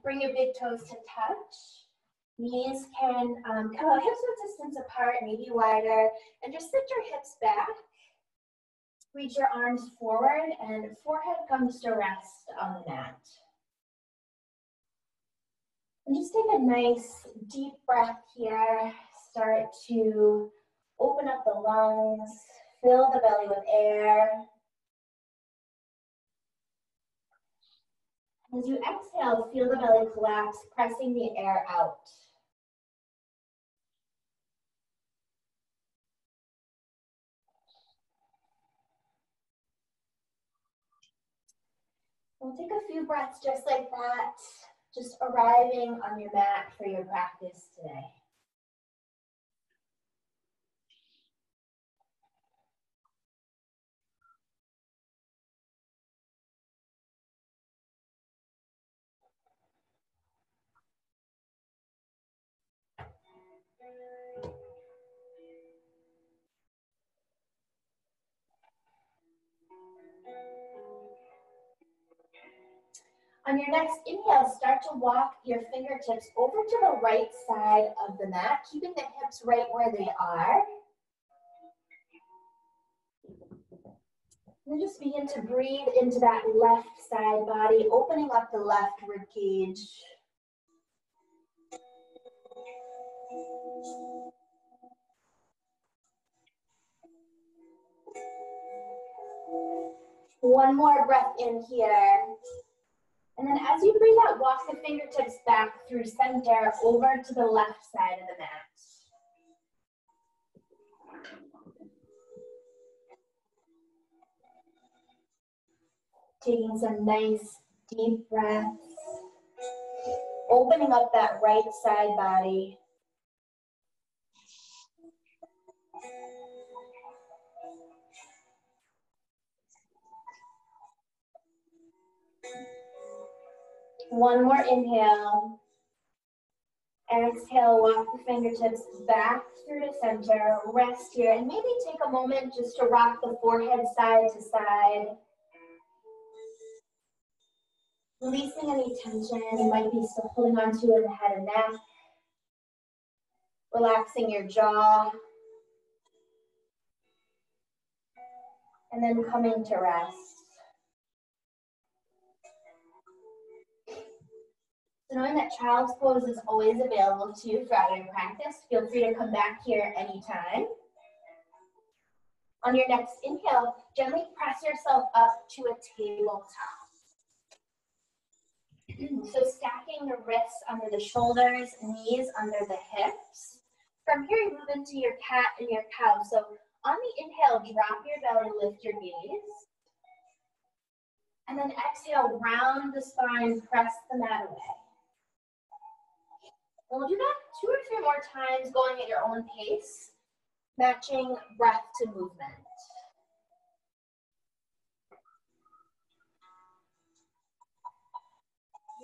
Bring your big toes to touch. Knees can come out hips width distance apart, maybe wider, and just sit your hips back. Reach your arms forward and forehead comes to rest on the mat. And just take a nice deep breath here. Start to open up the lungs, fill the belly with air. As you exhale, feel the belly collapse, pressing the air out. We'll take a few breaths just like that, just arriving on your mat for your practice today. On your next inhale, start to walk your fingertips over to the right side of the mat, keeping the hips right where they are. And just begin to breathe into that left side body, opening up the left rib cage. One more breath in here. And then as you breathe out, walk the fingertips back through center over to the left side of the mat. Taking some nice deep breaths. Opening up that right side body. One more inhale. Exhale, walk the fingertips back through to center. Rest here and maybe take a moment just to rock the forehead side to side. Releasing any tension you might be still holding on to in the head and neck. Relaxing your jaw. And then coming to rest. So knowing that child's pose is always available to you throughout your practice, feel free to come back here anytime. On your next inhale, gently press yourself up to a tabletop. So stacking the wrists under the shoulders, knees under the hips. From here, you move into your cat and your cow. So on the inhale, drop your belly, lift your gaze. And then exhale, round the spine, press the mat away. We'll do that 2 or 3 more times, going at your own pace, matching breath to movement.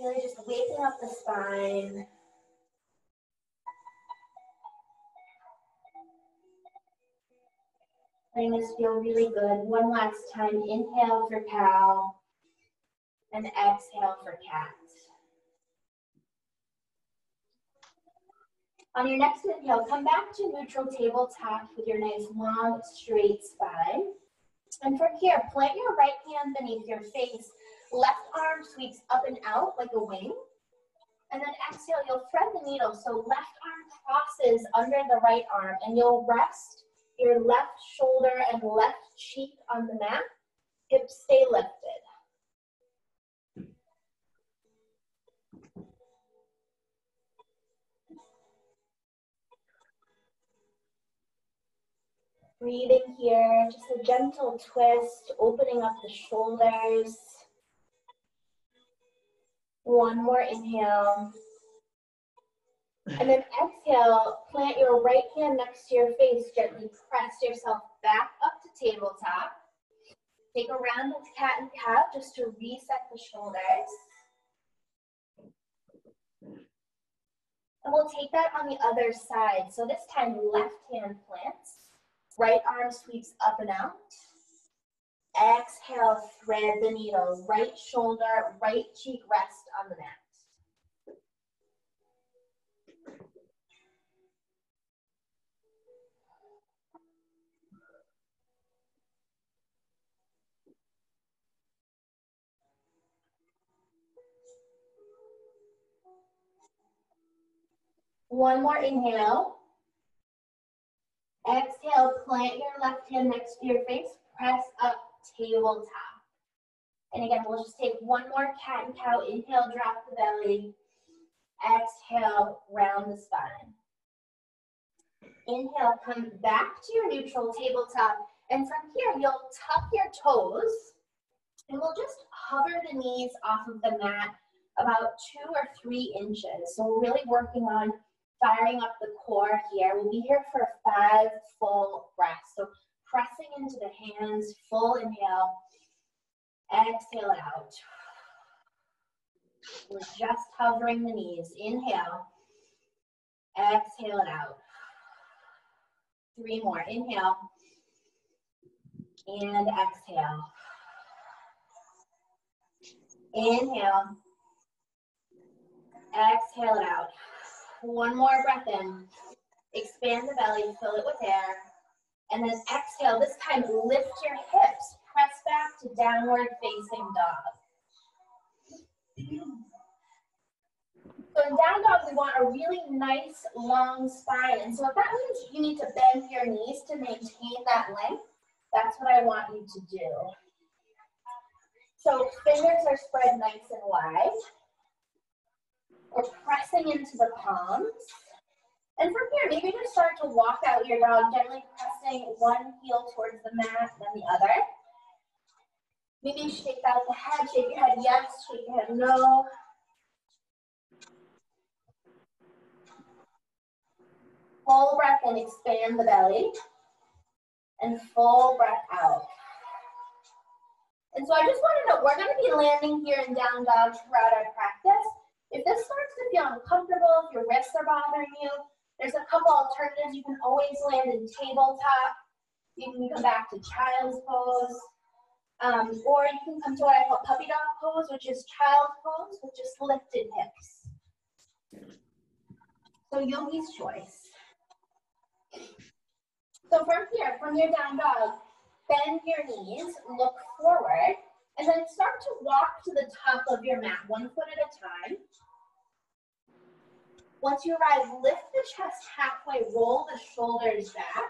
Really just waking up the spine. Letting this feel really good. One last time, inhale for cow, and exhale for cat. On your next inhale, come back to neutral tabletop with your nice long, straight spine. And from here, plant your right hand beneath your face. Left arm sweeps up and out like a wing. And then exhale, you'll thread the needle. So left arm crosses under the right arm, and you'll rest your left shoulder and left cheek on the mat. Hips stay lifted. Breathing here, just a gentle twist, opening up the shoulders. One more inhale. And then exhale, plant your right hand next to your face, gently press yourself back up to tabletop. Take a round of cat and cow just to reset the shoulders. And we'll take that on the other side. So this time, left hand plants. Right arm sweeps up and out. Exhale, thread the needle. Right shoulder, right cheek rest on the mat. One more inhale. Exhale, plant your left hand next to your face, press up, tabletop. And again, we'll just take one more cat and cow. Inhale, drop the belly. Exhale, round the spine. Inhale, come back to your neutral tabletop. And from here, you'll tuck your toes. And we'll just hover the knees off of the mat about 2 or 3 inches. So we're really working on firing up the core here. We'll be here for 5 full breaths. So pressing into the hands, full inhale. Exhale it out. We're just hovering the knees. Inhale. Exhale it out. 3 more. Inhale. And exhale. Inhale. Exhale it out. 1 more breath in. Expand the belly, fill it with air. And then exhale. This time, lift your hips. Press back to downward facing dog. So in down dog, we want a really nice long spine. And so if that means you need to bend your knees to maintain that length, that's what I want you to do. So fingers are spread nice and wide. We're pressing into the palms. And from here, maybe just start to walk out your dog, gently pressing one heel towards the mat, then the other. Maybe shake out the head, shake your head yes, shake your head no. Full breath in, expand the belly. And full breath out. And so I just want to know, we're going to be landing here in down dog throughout our practice. If this starts to feel uncomfortable, if your wrists are bothering you, there's a couple alternatives. You can always land in tabletop. You can come back to child's pose. Or you can come to what I call puppy dog pose, which is child's pose with just lifted hips. So yogi's choice. So from here, from your down dog, bend your knees, look forward, and then start to walk to the top of your mat, 1 foot at a time. Once you arrive, lift the chest halfway, roll the shoulders back.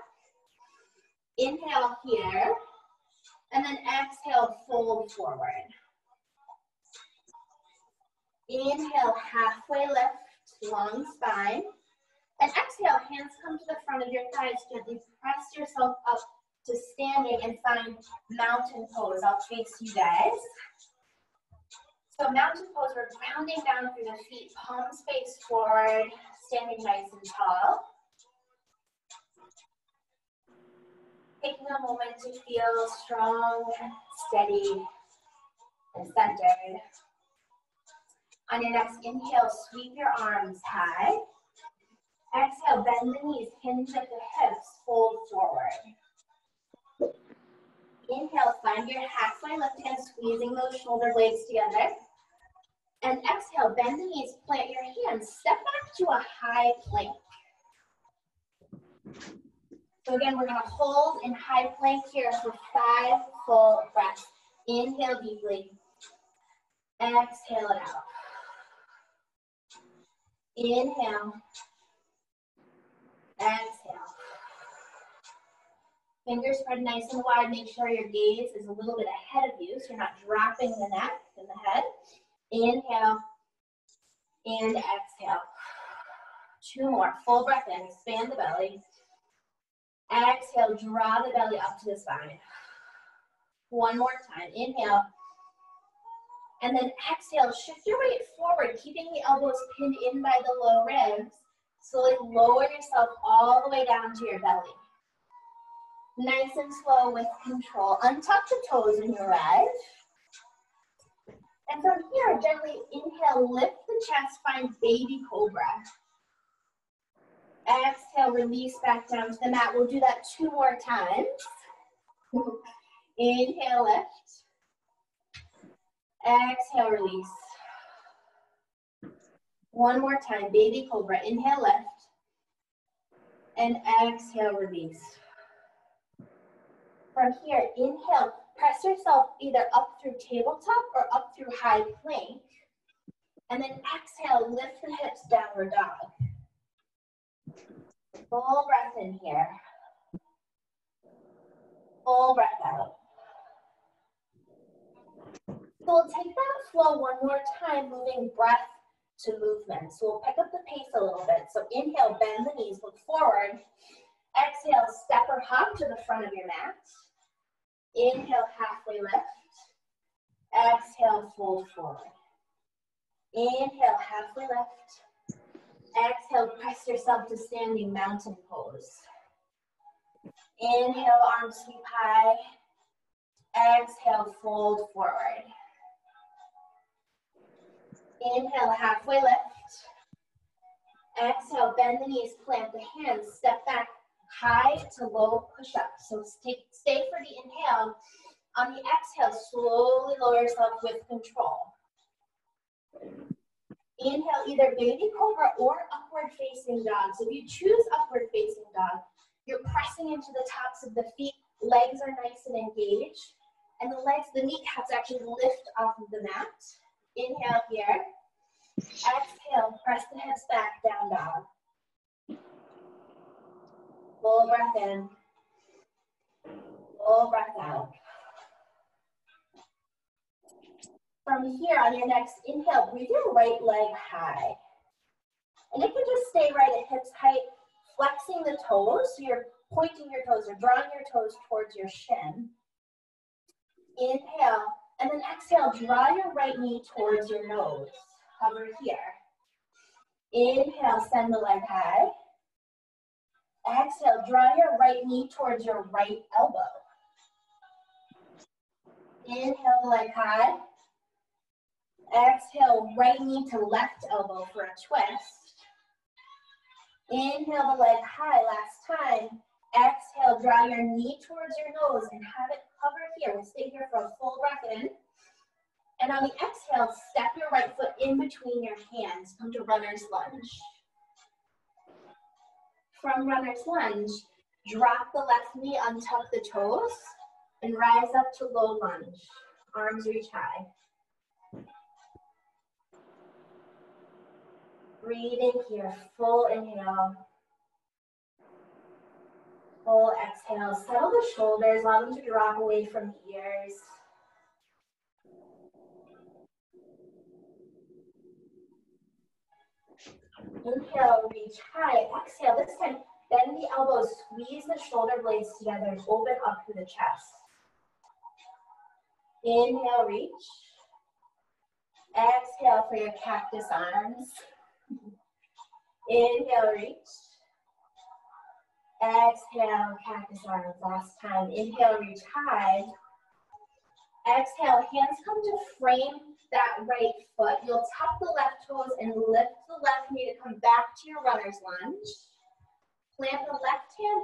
Inhale here, and then exhale, fold forward. Inhale, halfway lift, long spine. And exhale, hands come to the front of your thighs, gently press yourself up to standing and find mountain pose. I'll face you guys. So mountain pose, we're grounding down through the feet, palms face forward, standing nice and tall. Taking a moment to feel strong, steady, and centered. On your next inhale, sweep your arms high. Exhale, bend the knees, hinge at the hips, fold forward. Inhale, find your halfway lift again, squeezing those shoulder blades together. And exhale, bend the knees, plant your hands, step back to a high plank. So again, we're gonna hold in high plank here for 5 full breaths. Inhale deeply, exhale it out. Inhale, exhale. Fingers spread nice and wide. Make sure your gaze is a little bit ahead of you so you're not dropping the neck and the head. Inhale and exhale. 2 more. Full breath in. Expand the belly. Exhale. Draw the belly up to the spine. 1 more time. Inhale. And then exhale. Shift your weight forward, keeping the elbows pinned in by the low ribs. Slowly lower yourself all the way down to your belly. Nice and slow with control. Untuck the toes when you arrive. And from here, gently inhale, lift the chest, find baby cobra. Exhale, release back down to the mat. We'll do that 2 more times. Inhale, lift. Exhale, release. 1 more time, baby cobra. Inhale, lift. And exhale, release. From here, inhale, press yourself either up through tabletop or up through high plank. And then exhale, lift the hips, downward dog. Full breath in here. Full breath out. So we'll take that flow one more time, moving breath to movement. So we'll pick up the pace a little bit. So inhale, bend the knees, look forward. Exhale, step or hop to the front of your mat. Inhale, halfway lift. Exhale, fold forward. Inhale, halfway lift. Exhale, press yourself to standing mountain pose. Inhale, arms sweep high. Exhale, fold forward. Inhale, halfway lift. Exhale, bend the knees, plant the hands, step back, high to low push up. So stay for the inhale. On the exhale, slowly lower yourself with control. Inhale, either baby cobra or upward facing dog. So if you choose upward facing dog, you're pressing into the tops of the feet, legs are nice and engaged, and the kneecaps actually lift off of the mat. Inhale here. Exhale, press the hips back, down dog. Full breath in. Full breath out. From here, on your next inhale, breathe your right leg high. And it can just stay right at hips height, flexing the toes. So you're pointing your toes or drawing your toes towards your shin. Inhale, and then exhale, draw your right knee towards your nose. Hover here. Inhale, send the leg high. Exhale, draw your right knee towards your right elbow. Inhale, the leg high. Exhale, right knee to left elbow for a twist. Inhale the leg high, last time. Exhale, draw your knee towards your nose and have it hover here. We'll stay here for a full breath in. And on the exhale, step your right foot in between your hands. Come to runner's lunge. From runner's lunge, drop the left knee, untuck the toes, and rise up to low lunge. Arms reach high. Breathing here, full inhale. Full exhale. Settle the shoulders, allow them to drop away from the ears. Inhale, reach high. Exhale, this time bend the elbows, squeeze the shoulder blades together and open up through the chest. Inhale, reach. Exhale for your cactus arms. Inhale, reach. Exhale, cactus arms. Last time. Inhale, reach high. Exhale, hands come to frame that right foot. You'll tuck the left toes and lift the left knee to come back to your runner's lunge. Plant the left hand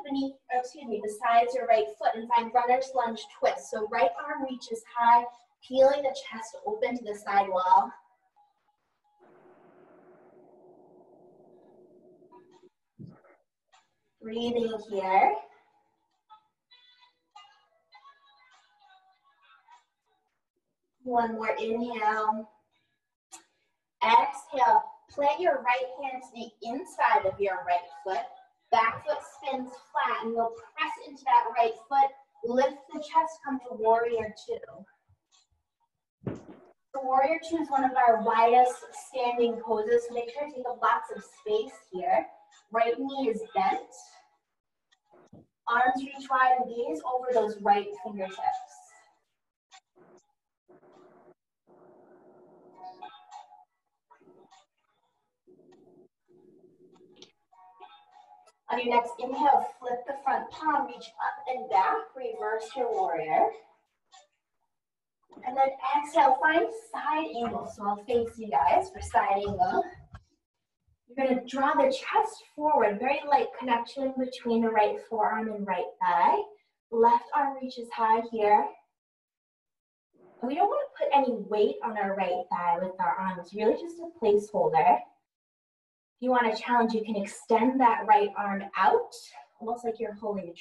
besides your right foot and find runner's lunge twist. So right arm reaches high, peeling the chest open to the side wall. Breathing here. One more inhale. Exhale. Plant your right hand to the inside of your right foot. Back foot spins flat and you'll press into that right foot. Lift the chest, come to warrior two. So warrior two is one of our widest standing poses. So make sure to take up lots of space here. Right knee is bent. Arms reach wide and gaze over those right fingertips. On your next inhale, flip the front palm, reach up and back, reverse your warrior. And then exhale, find side angle. So I'll face you guys for side angle. You're going to draw the chest forward, very light connection between the right forearm and right thigh. Left arm reaches high here. And we don't want to put any weight on our right thigh with our arms, really just a placeholder. If you want a challenge, you can extend that right arm out, almost like you're holding a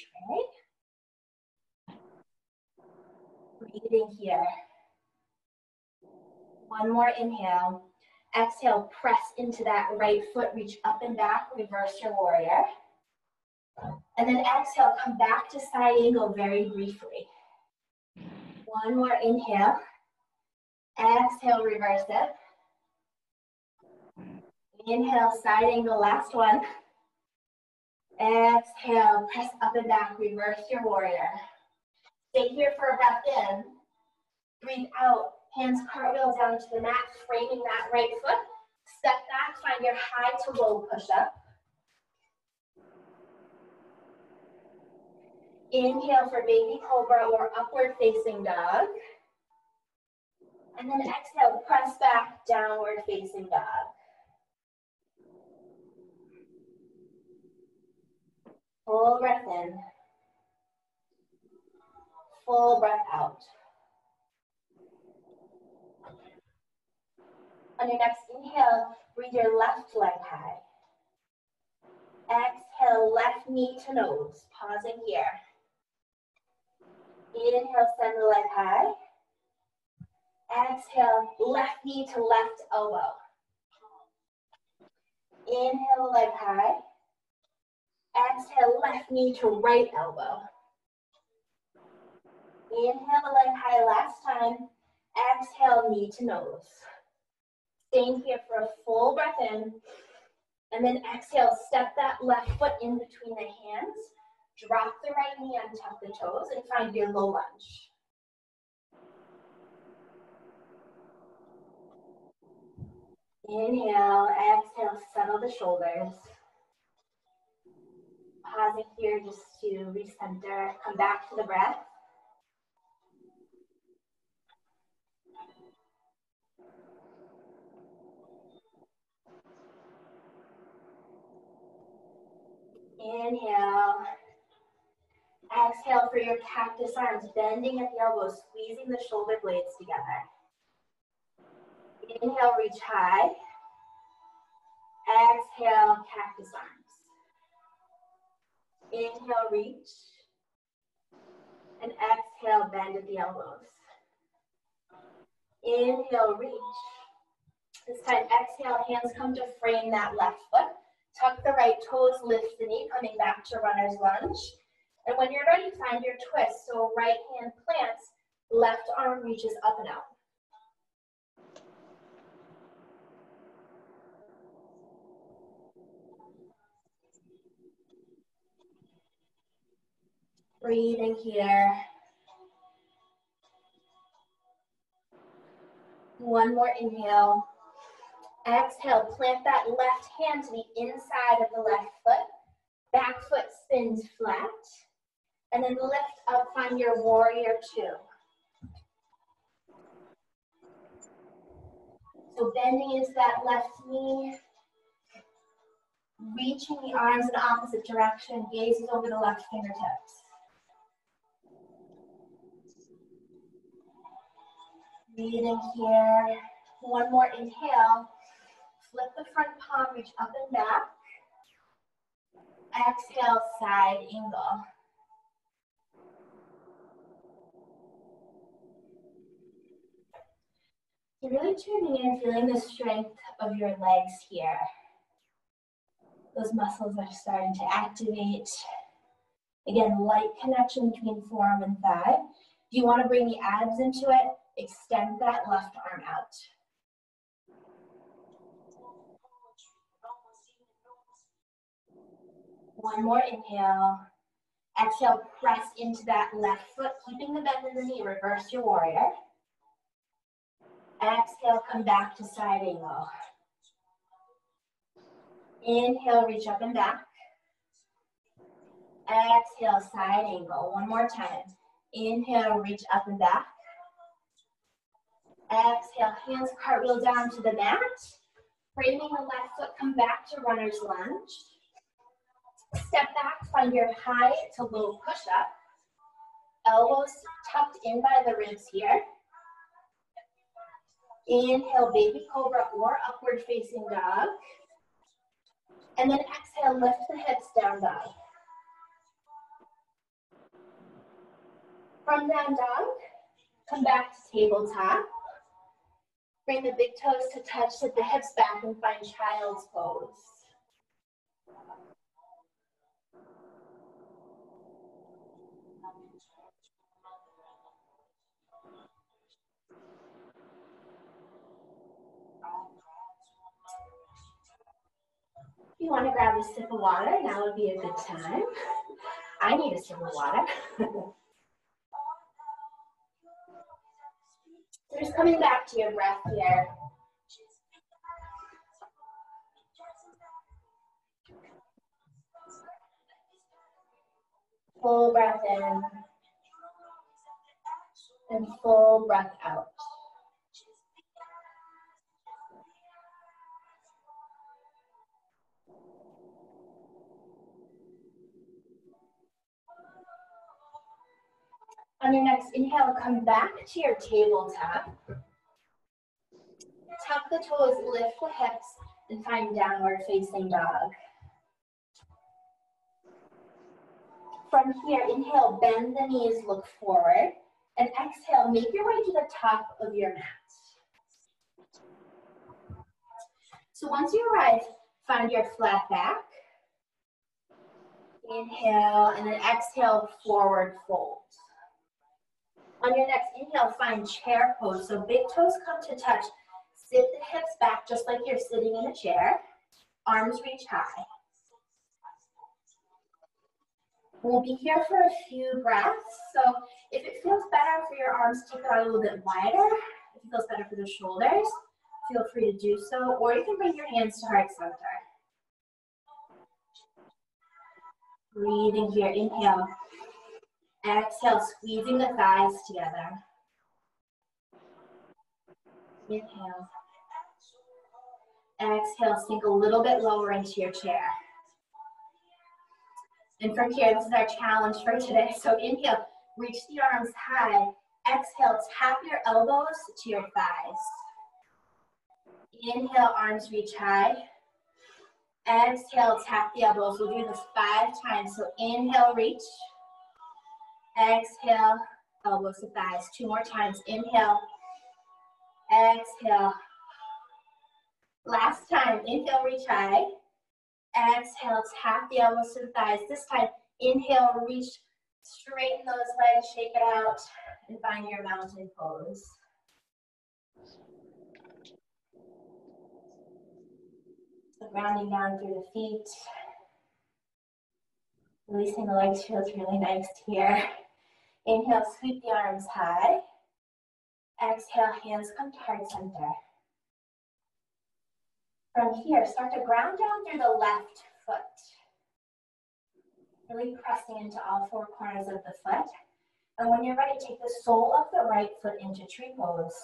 tray. Breathing here. One more inhale. Exhale, press into that right foot, reach up and back, reverse your warrior. And then exhale, come back to side angle very briefly. One more inhale. Exhale, reverse it. Inhale, side angle, last one. Exhale, press up and back, reverse your warrior. Stay here for a breath in. Breathe out, hands cartwheel down to the mat, framing that right foot. Step back, find your high to low push-up. Inhale for baby cobra or upward facing dog. And then exhale, press back, downward facing dog. Full breath in. Full breath out. On your next inhale, bring your left leg high. Exhale, left knee to nose. Pausing here. Inhale, send the leg high. Exhale, left knee to left elbow. Inhale, leg high. Exhale, left knee to right elbow. Inhale, leg high last time. Exhale, knee to nose. Staying here for a full breath in. And then exhale, step that left foot in between the hands. Drop the right knee on top of the toes and find your low lunge. Inhale, exhale, settle the shoulders. Pausing here just to recenter, come back to the breath. Inhale. Exhale for your cactus arms, bending at the elbows, squeezing the shoulder blades together. Inhale, reach high. Exhale, cactus arms. Inhale, reach. And exhale, bend at the elbows. Inhale, reach. This time, exhale, hands come to frame that left foot. Tuck the right toes, lift the knee, coming back to runner's lunge. And when you're ready, find your twist. So right hand plants, left arm reaches up and out. Breathing here. One more inhale. Exhale, plant that left hand to the inside of the left foot. Back foot spins flat. And then lift up, find your warrior two. So bending into that left knee. Reaching the arms in the opposite direction, gazes over the left fingertips. Breathing here. One more inhale. Flip the front palm, reach up and back. Exhale, side angle. You're really tuning in, feeling the strength of your legs here. Those muscles are starting to activate. Again, light connection between forearm and thigh. If you want to bring the abs into it, extend that left arm out. One more inhale. Exhale, press into that left foot, keeping the bend in the knee. Reverse your warrior. Exhale, come back to side angle. Inhale, reach up and back. Exhale, side angle. One more time. Inhale, reach up and back. Exhale, hands cartwheel down to the mat. Framing the left foot, come back to runner's lunge. Step back, find your high to low push-up. Elbows tucked in by the ribs here. Inhale, baby cobra or upward facing dog. And then exhale, lift the hips, down dog. From down dog, come back to tabletop. Bring the big toes to touch, sit the hips back and find child's pose. you want to grab a sip of water, now would be a good time. I need a sip of water. So just coming back to your breath here. Full breath in and full breath out. On your next inhale, come back to your tabletop. Tuck the toes, lift the hips, and find downward facing dog. From here, inhale, bend the knees, look forward, and exhale, make your way to the top of your mat. So once you arrive, find your flat back. Inhale, and then exhale, forward fold. On your next inhale, find chair pose. So big toes come to touch. Sit the hips back just like you're sitting in a chair. Arms reach high. We'll be here for a few breaths. So if it feels better for your arms, take it out a little bit wider. If it feels better for the shoulders, feel free to do so. Or you can bring your hands to heart center. Breathing here, inhale. Exhale, squeezing the thighs together. Inhale. Exhale, sink a little bit lower into your chair. And from here, this is our challenge for today. So inhale, reach the arms high. Exhale, tap your elbows to your thighs. Inhale, arms reach high. Exhale, tap the elbows. We'll do this 5 times. So inhale, reach. Exhale, elbows to thighs. 2 more times. Inhale. Exhale. Last time. Inhale, reach high. Exhale, tap the elbows to the thighs. This time, inhale, reach, straighten those legs, shake it out, and find your mountain pose. So grounding down through the feet. Releasing the legs feels really nice here. Inhale, sweep the arms high. Exhale, hands come to heart center. From here, start to ground down through the left foot. Really pressing into all 4 corners of the foot. And when you're ready, take the sole of the right foot into tree pose.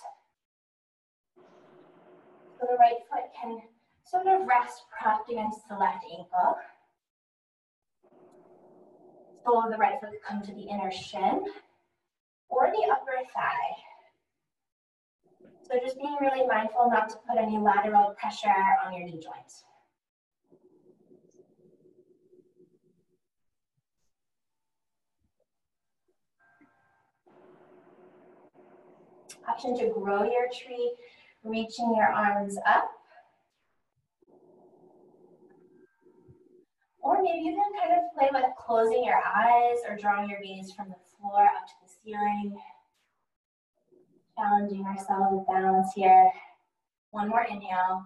So the right foot can sort of rest propped against the left ankle. Sole of the right foot come to the inner shin or the upper thigh. So just being really mindful not to put any lateral pressure on your knee joints. Option to grow your tree, reaching your arms up. Or maybe you can kind of play with closing your eyes or drawing your gaze from the floor up to the ceiling. Challenging ourselves with balance here. 1 more inhale.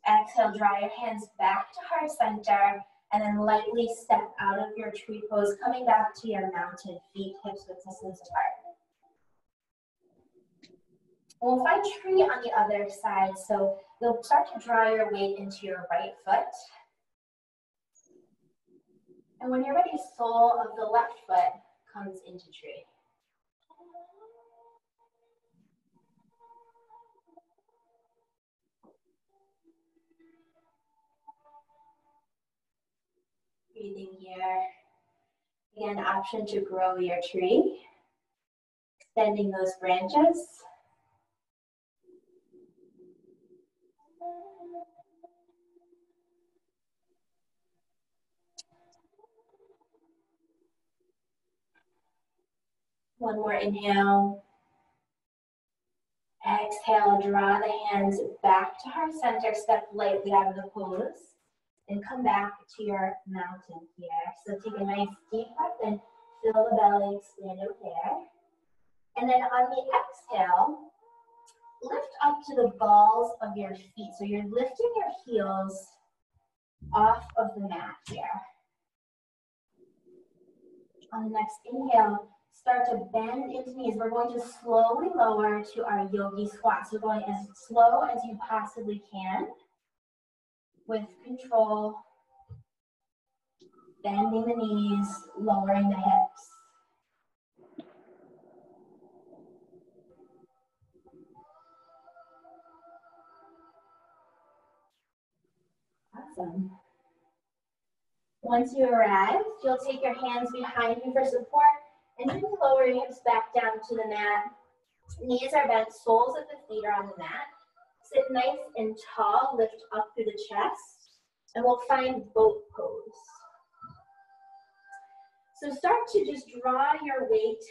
Exhale, draw your hands back to heart center and then lightly step out of your tree pose, coming back to your mounted feet, hips width distance apart. We'll find tree on the other side, so you'll start to draw your weight into your right foot. And when you're ready, sole of the left foot comes into tree. Breathing here. Again, option to grow your tree. Extending those branches. One more inhale. Exhale, draw the hands back to heart center, step lightly out of the pose, and come back to your mountain here. So take a nice deep breath and fill the belly, expand over there. And then on the exhale, lift up to the balls of your feet. So you're lifting your heels off of the mat here. On the next inhale, start to bend into knees. We're going to slowly lower to our Yogi Squat. So going as slow as you possibly can with control, bending the knees, lowering the hips. Awesome. Once you arrive, you'll take your hands behind you for support and then lower your hips back down to the mat. Knees are bent, soles of the feet are on the mat. Sit nice and tall, lift up through the chest, and we'll find boat pose. So start to just draw your weight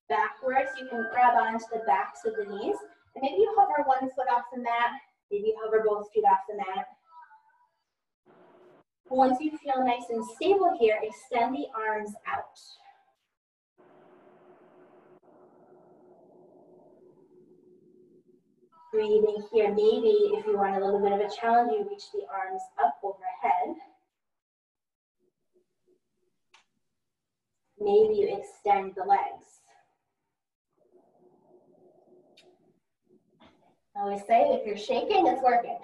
backwards. You can grab onto the backs of the knees, and maybe you hover one foot off the mat, maybe you hover both feet off the mat. Once you feel nice and stable here, extend the arms out. Breathing here, maybe if you want a little bit of a challenge, you reach the arms up overhead. Maybe you extend the legs. I always say, if you're shaking, it's working.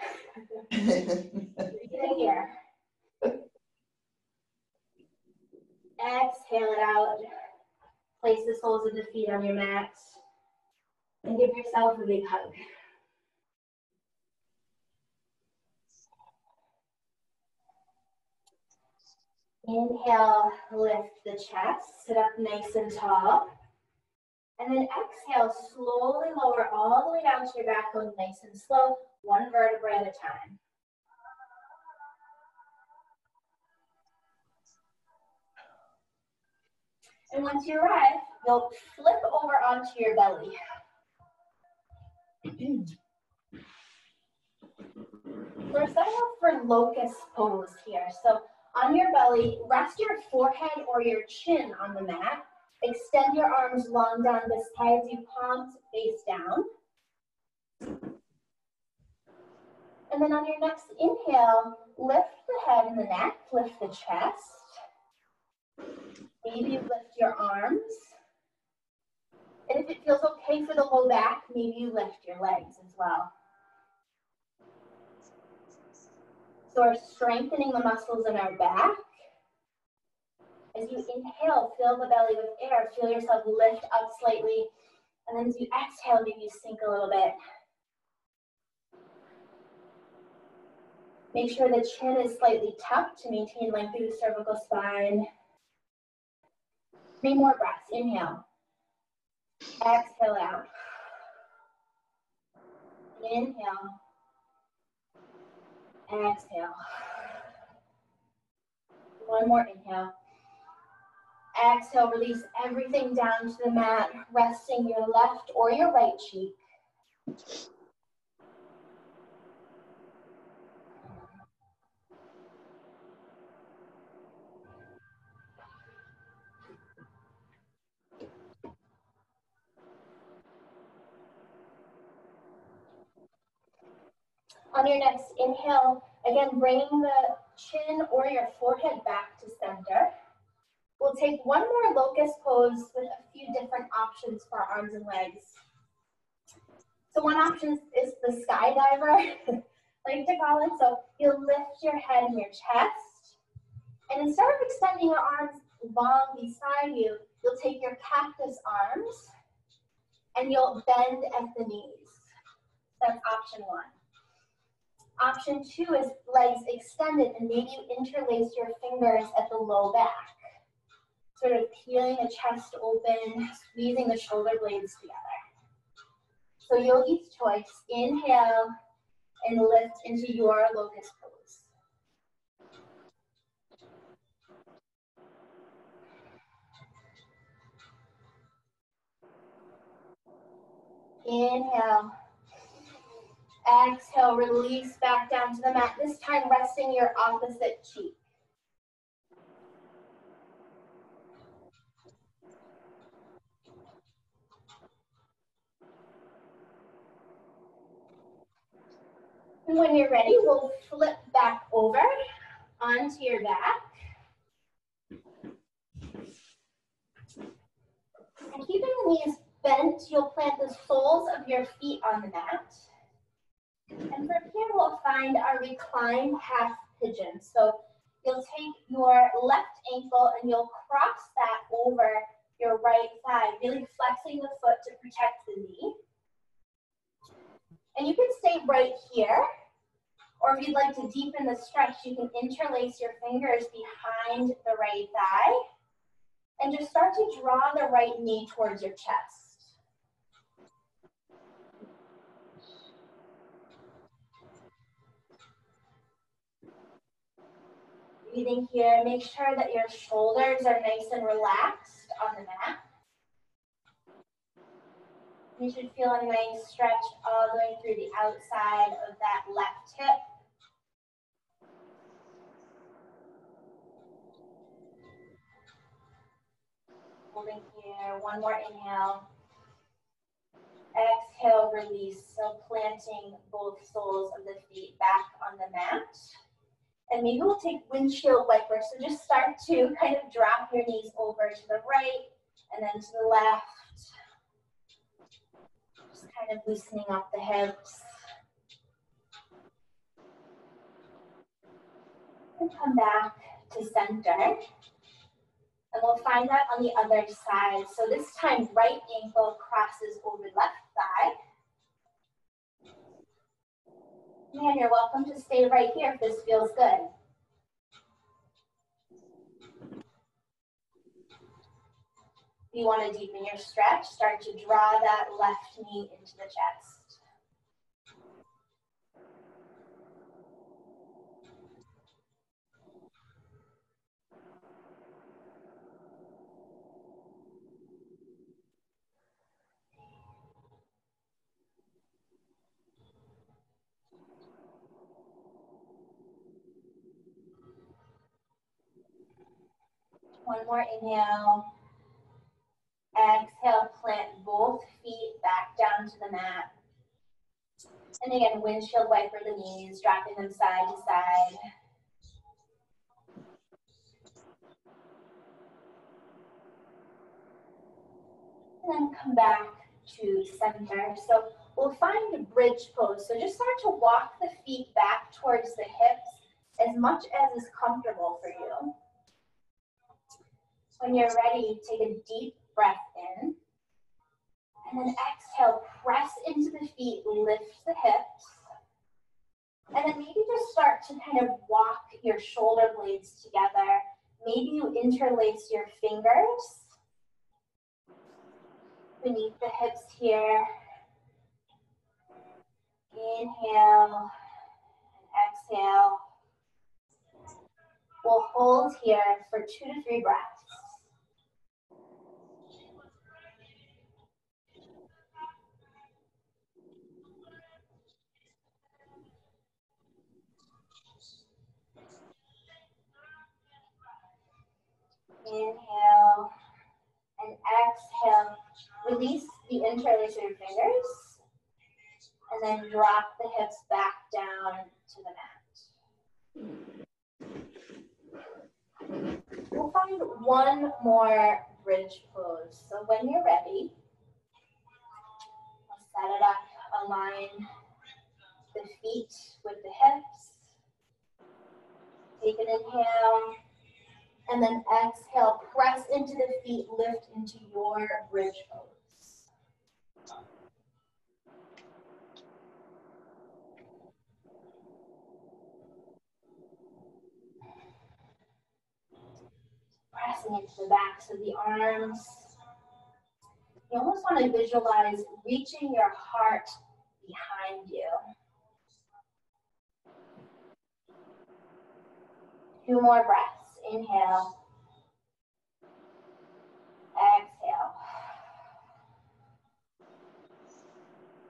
Breathing here. Exhale it out. Place the soles of the feet on your mat. And give yourself a big hug. Inhale, lift the chest, sit up nice and tall. And then exhale, slowly lower all the way down to your back, going nice and slow, one vertebra at a time. And once you arrive, you'll flip over onto your belly. We're setting up for Locust Pose here. So on your belly, rest your forehead or your chin on the mat. Extend your arms long down beside you, palms face down. And then on your next inhale, lift the head and the neck, lift the chest. Maybe you lift your arms. And if it feels okay for the low back, maybe you lift your legs as well. So we're strengthening the muscles in our back. As you inhale, fill the belly with air. Feel yourself lift up slightly. And then as you exhale, maybe you sink a little bit. Make sure the chin is slightly tucked to maintain length through the cervical spine. 3 more breaths. Inhale. Exhale out. Inhale. Exhale. 1 more inhale. Exhale, release everything down to the mat, resting your left or your right cheek. On your next inhale, again, bringing the chin or your forehead back to center. We'll take 1 more Locust Pose with a few different options for our arms and legs. So one option is the skydiver, I like to call it. So you'll lift your head and your chest. And instead of extending your arms long beside you, you'll take your cactus arms and you'll bend at the knees. That's option 1. Option 2 is legs extended, and maybe you interlace your fingers at the low back. Sort of peeling the chest open, squeezing the shoulder blades together. So Yogi's choice, inhale and lift into your Locust Pose. Inhale. Exhale, release back down to the mat. This time resting your opposite cheek. And when you're ready, we'll flip back over onto your back. And keeping the knees bent, you'll plant the soles of your feet on the mat. And from here, we'll find our reclined half pigeon. So you'll take your left ankle and you'll cross that over your right thigh, really flexing the foot to protect the knee. And you can stay right here, or if you'd like to deepen the stretch, you can interlace your fingers behind the right thigh and just start to draw the right knee towards your chest. Breathing here, make sure that your shoulders are nice and relaxed on the mat. You should feel a nice stretch all the way through the outside of that left hip. Holding here, one more inhale. Exhale, release. So planting both soles of the feet back on the mat. And maybe we'll take windshield wiper. So just start to kind of drop your knees over to the right and then to the left. Just kind of loosening up the hips. And come back to center. And we'll find that on the other side. So this time, right ankle crosses over left thigh. And you're welcome to stay right here if this feels good. If you want to deepen your stretch, start to draw that left knee into the chest. One more inhale. Exhale, plant both feet back down to the mat. And again, windshield wiper the knees, dropping them side to side. And then come back to center. So we'll find a bridge pose. So just start to walk the feet back towards the hips as much as is comfortable for you. When you're ready, take a deep breath in. And then exhale, press into the feet, lift the hips. And then maybe just start to kind of walk your shoulder blades together. Maybe you interlace your fingers beneath the hips here. Inhale, exhale. We'll hold here for 2 to 3 breaths. Inhale and exhale. Release the interlace of your fingers and then drop the hips back down to the mat. We'll find one more bridge pose. So when you're ready, we'll set it up, align the feet with the hips. Take an inhale. And then exhale, press into the feet, lift into your bridge pose. Pressing into the backs of the arms. You almost want to visualize reaching your heart behind you. 2 more breaths. Inhale. Exhale.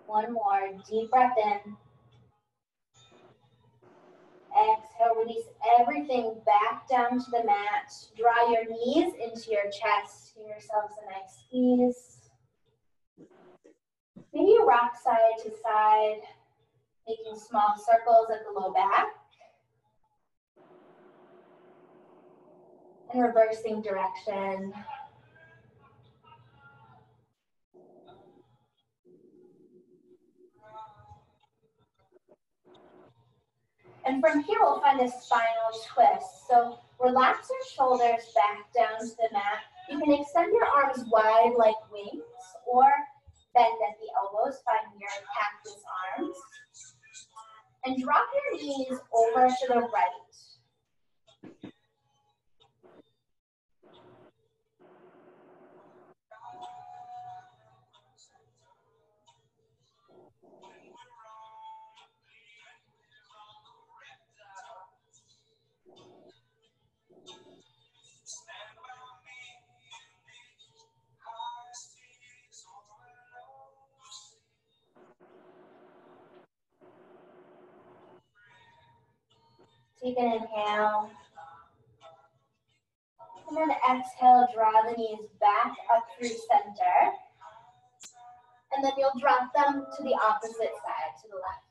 One more. Deep breath in. Exhale. Release everything back down to the mat. Draw your knees into your chest. Give yourselves a nice squeeze. Maybe you rock side to side. Making small circles at the low back. And reversing direction. And from here, we'll find a spinal twist. So relax your shoulders back down to the mat. You can extend your arms wide like wings or bend at the elbows, find your cactus arms. And drop your knees over to the right. Take an inhale. And then exhale, draw the knees back up through center. And then you'll drop them to the opposite side, to the left.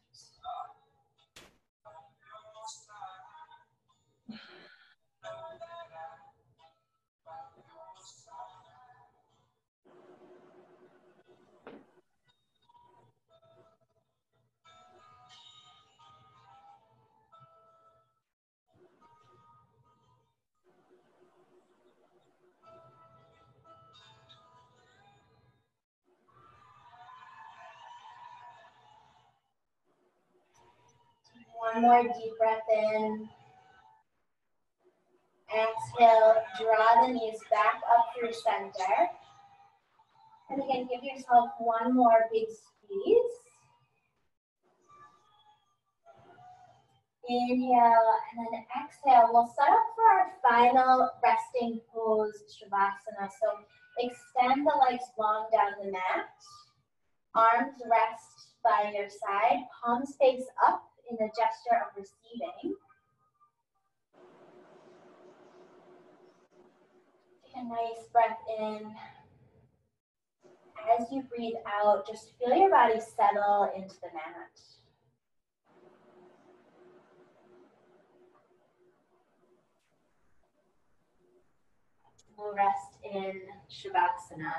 One more deep breath in. Exhale, draw the knees back up through center. And again, give yourself one more big squeeze. Inhale, and then exhale. We'll set up for our final resting pose, Shavasana. So extend the legs long down the mat. Arms rest by your side. Palms face up in a gesture of receiving. Take a nice breath in. As you breathe out, just feel your body settle into the mat. We'll rest in Shavasana.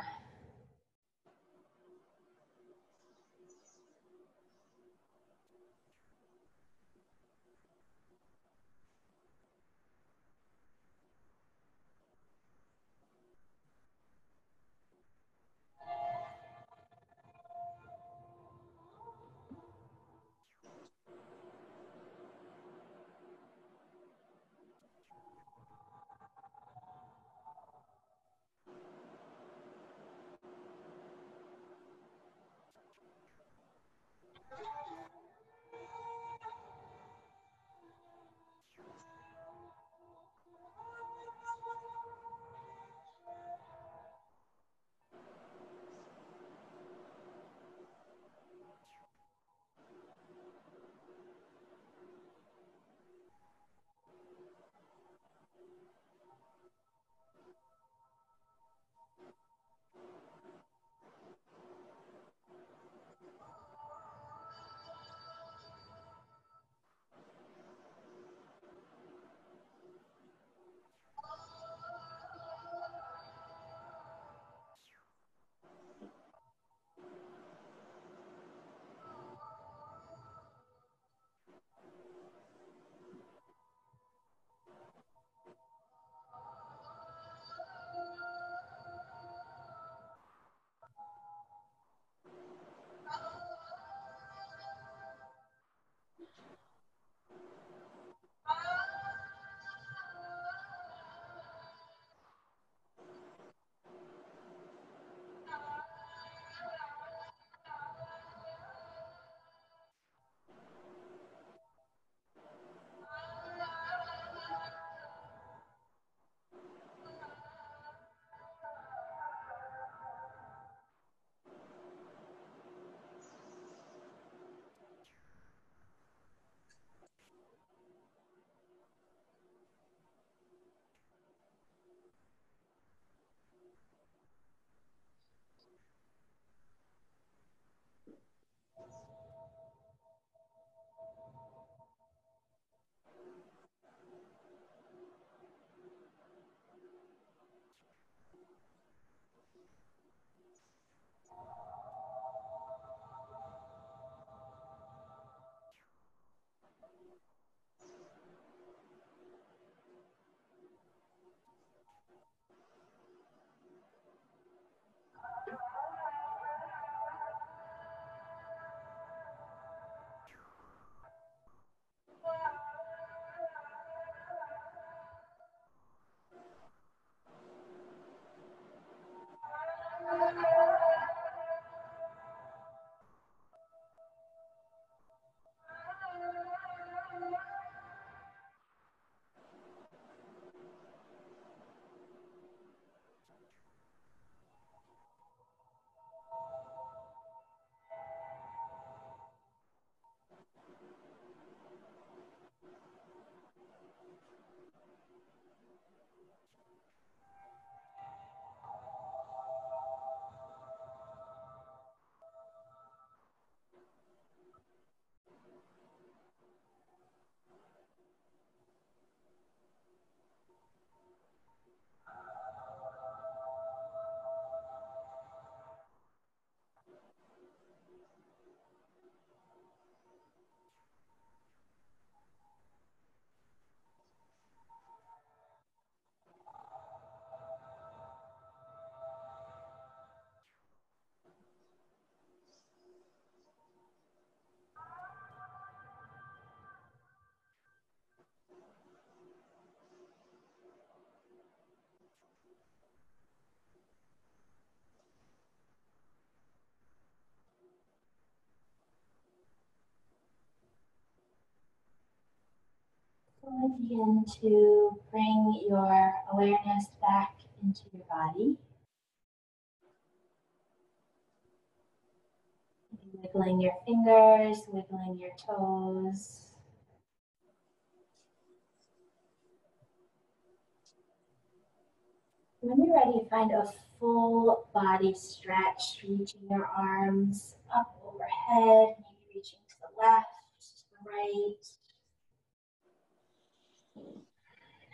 And begin to bring your awareness back into your body. Wiggling your fingers, wiggling your toes. When you're ready, find a full body stretch, reaching your arms up overhead, maybe reaching to the left, to the right.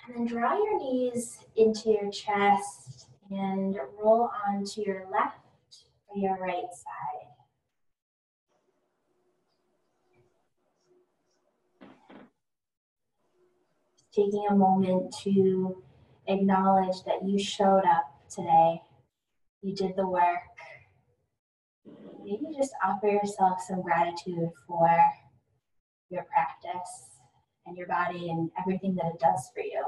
And then draw your knees into your chest and roll onto your left or your right side. Just taking a moment to acknowledge that you showed up today. You did the work. Maybe just offer yourself some gratitude for your practice and your body and everything that it does for you.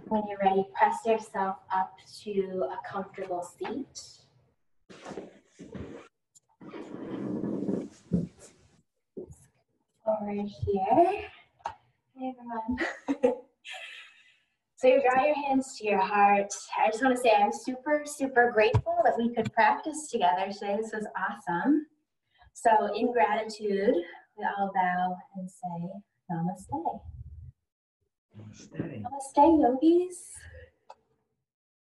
When you're ready, press yourself up to a comfortable seat. Over here. Hey everyone. So you draw your hands to your heart. I just want to say I'm super, super grateful that we could practice together today. This was awesome. So in gratitude, we all bow and say namaste. Namaste. Namaste, yogis.